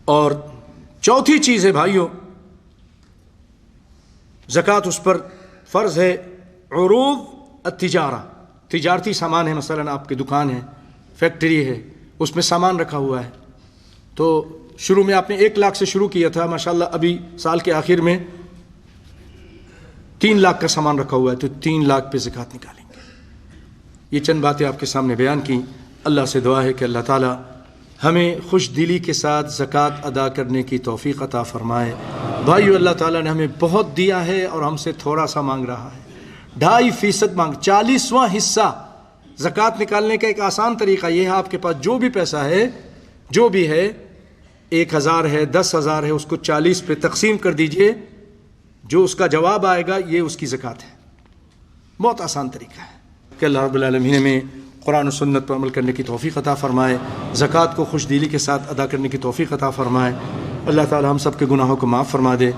اور چوتھی چیز ہے بھائیوں، زکوٰۃ اس پر فرض ہے عروض التجارہ، تجارتی سامان ہے، مثلا آپ کی دکان ہے، فیکٹری ہے، اس میں سامان رکھا ہوا ہے، تو شروع میں آپ نے 1 لاکھ سے شروع کیا تھا، ماشاءاللہ ابھی سال کے آخر میں 3 لاکھ کا سامان رکھا ہوا ہے، تو 3 لاکھ پہ زکوٰۃ نکالیں گے۔ یہ چند باتیں آپ کے سامنے بیان کی۔ اللہ سے دعا ہے کہ اللہ تعالی ہمیں خوش دلی کے ساتھ زکوٰۃ ادا کرنے کی توفیق عطا فرمائے۔ بھائیو، اللہ تعالیٰ نے ہمیں بہت دیا ہے اور ہم سے تھوڑا سا مانگ رہا ہے، 2.5% مانگ، 40واں حصہ زکوٰۃ نکالنے کا ایک آسان طریقہ یہ ہے، آپ کے پاس جو بھی پیسہ ہے، جو بھی ہے، 1,000 ہے، 10,000 ہے، اس کو 40 پہ تقسیم کر دیجئے، جو اس کا جواب آئے گا یہ اس کی زکوٰۃ ہے۔ بہت آسان طریقہ ہے کہ اللہ رب العالمین میں قرآن و سنت پر عمل کرنے کی توفیق عطا فرمائے، زکوٰۃ کو خوش دلی کے ساتھ ادا کرنے کی توفیق عطا فرمائے۔ اللہ تعالی ہم سب کے گناہوں کو معاف فرما دے۔